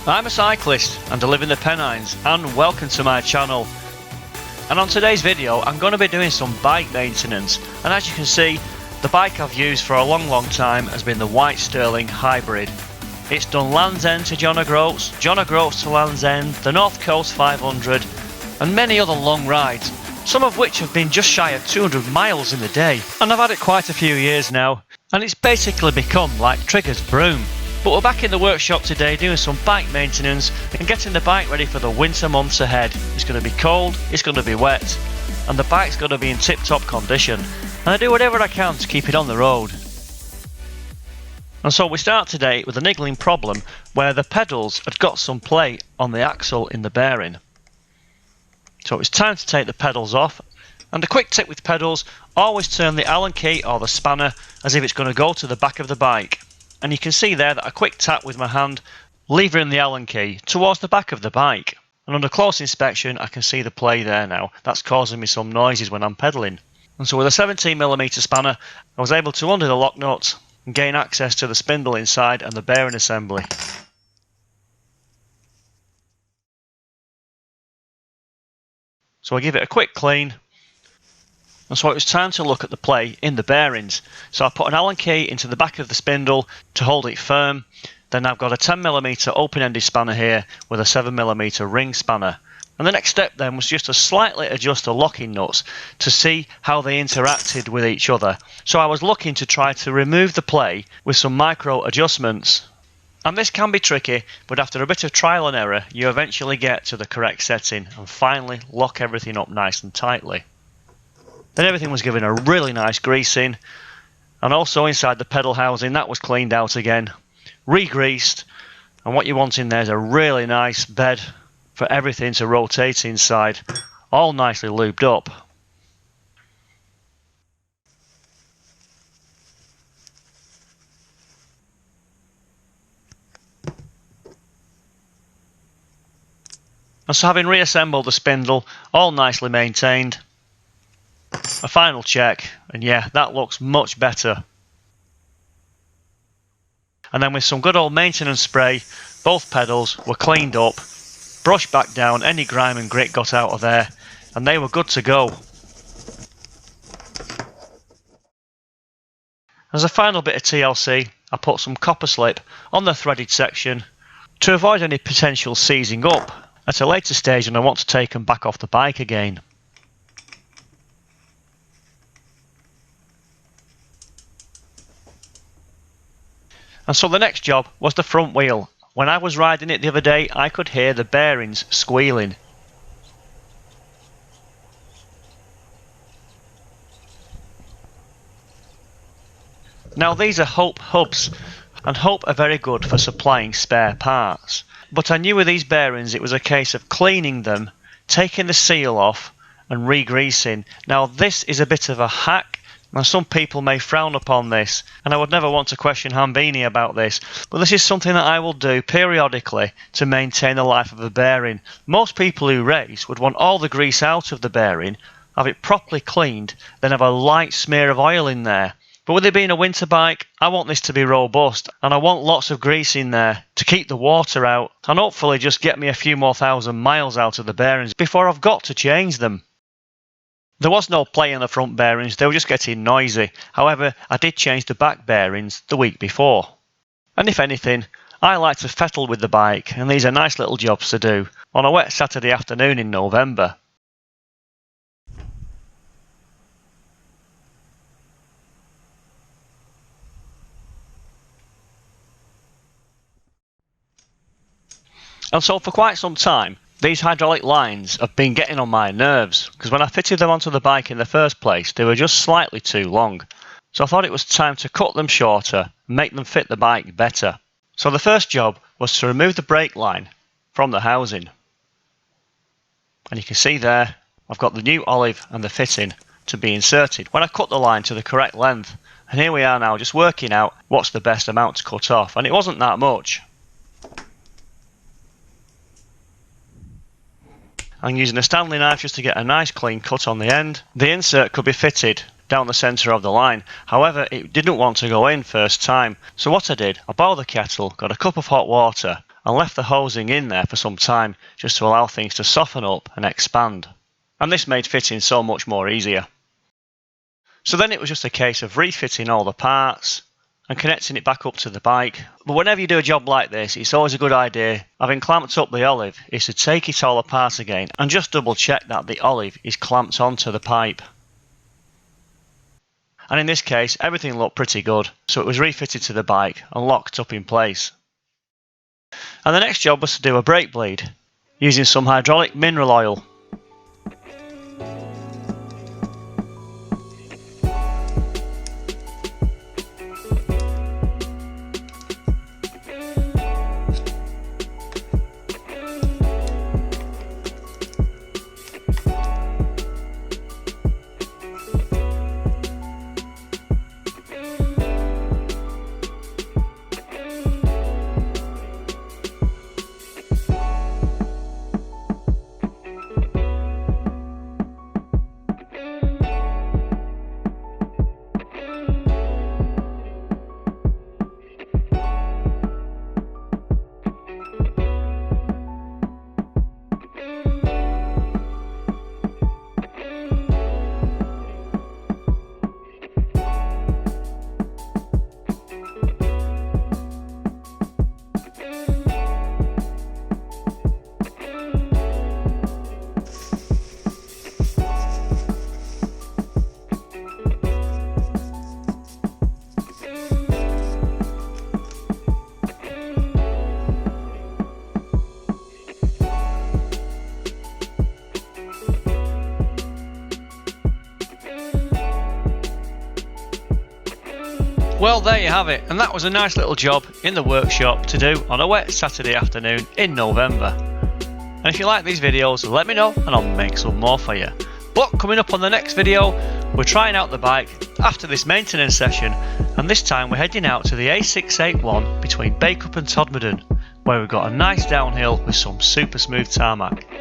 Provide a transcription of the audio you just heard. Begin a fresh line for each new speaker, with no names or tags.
I'm a cyclist and I live in the Pennines, and welcome to my channel. And on today's video I'm going to be doing some bike maintenance, and as you can see, the bike I've used for a long time has been the White Sterling Hybrid. It's done Land's End to John O'Groats, John O'Groats to Land's End, the North Coast 500 and many other long rides, some of which have been just shy of 200 miles in the day. And I've had it quite a few years now, and it's basically become like Trigger's broom. But we're back in the workshop today doing some bike maintenance and getting the bike ready for the winter months ahead. It's going to be cold, it's going to be wet, and the bike's going to be in tip-top condition. And I do whatever I can to keep it on the road. And so we start today with a niggling problem where the pedals had got some play on the axle in the bearing. So it's time to take the pedals off. And a quick tip with pedals, always turn the Allen key or the spanner as if it's going to go to the back of the bike. And you can see there that a quick tap with my hand, levering the Allen key towards the back of the bike. And under close inspection I can see the play there now. That's causing me some noises when I'm pedalling. And so with a 17mm spanner I was able to undo the lock nut and gain access to the spindle inside and the bearing assembly. So I give it a quick clean. And so it was time to look at the play in the bearings. So I put an Allen key into the back of the spindle to hold it firm. Then I've got a 10mm open-ended spanner here with a 7mm ring spanner. And the next step then was just to slightly adjust the locking nuts to see how they interacted with each other. So I was looking to try to remove the play with some micro adjustments. And this can be tricky, but after a bit of trial and error you eventually get to the correct setting and finally lock everything up nice and tightly. Then everything was given a really nice greasing, and also inside the pedal housing that was cleaned out again, re-greased, and what you want in there is a really nice bed for everything to rotate inside, all nicely lubed up. And so having reassembled the spindle, all nicely maintained, a final check, and yeah, that looks much better. And then with some good old maintenance spray, both pedals were cleaned up, brushed back down, any grime and grit got out of there, and they were good to go. As a final bit of TLC, I put some copper slip on the threaded section to avoid any potential seizing up at a later stage when I want to take them back off the bike again. And so the next job was the front wheel. When I was riding it the other day I could hear the bearings squealing. Now these are Hope hubs, and Hope are very good for supplying spare parts. But I knew with these bearings it was a case of cleaning them, taking the seal off and re-greasing. Now this is a bit of a hack. Now some people may frown upon this, and I would never want to question Hambini about this, but this is something that I will do periodically to maintain the life of a bearing. Most people who race would want all the grease out of the bearing, have it properly cleaned, then have a light smear of oil in there. But with it being a winter bike, I want this to be robust, and I want lots of grease in there to keep the water out, and hopefully just get me a few more thousand miles out of the bearings before I've got to change them. There was no play in the front bearings, they were just getting noisy. However, I did change the back bearings the week before. And if anything, I like to fettle with the bike, and these are nice little jobs to do on a wet Saturday afternoon in November. And so for quite some time, these hydraulic lines have been getting on my nerves, because when I fitted them onto the bike in the first place, they were just slightly too long. So I thought it was time to cut them shorter and make them fit the bike better. So the first job was to remove the brake line from the housing. And you can see there, I've got the new olive and the fitting to be inserted when I cut the line to the correct length. And here we are now just working out what's the best amount to cut off, and it wasn't that much. I'm using a Stanley knife just to get a nice clean cut on the end. The insert could be fitted down the centre of the line, however it didn't want to go in first time, so what I did, I boiled the kettle, got a cup of hot water and left the hosing in there for some time just to allow things to soften up and expand. And this made fitting so much more easier. So then it was just a case of refitting all the parts and connecting it back up to the bike. But whenever you do a job like this, it's always a good idea, having clamped up the olive, is to take it all apart again and just double check that the olive is clamped onto the pipe. And in this case, everything looked pretty good, so it was refitted to the bike and locked up in place. And the next job was to do a brake bleed, using some hydraulic mineral oil. Well, there you have it, and that was a nice little job in the workshop to do on a wet Saturday afternoon in November. And if you like these videos, let me know and I'll make some more for you. But coming up on the next video, we're trying out the bike after this maintenance session, and this time we're heading out to the A681 between Bacup and Todmorden, where we've got a nice downhill with some super smooth tarmac.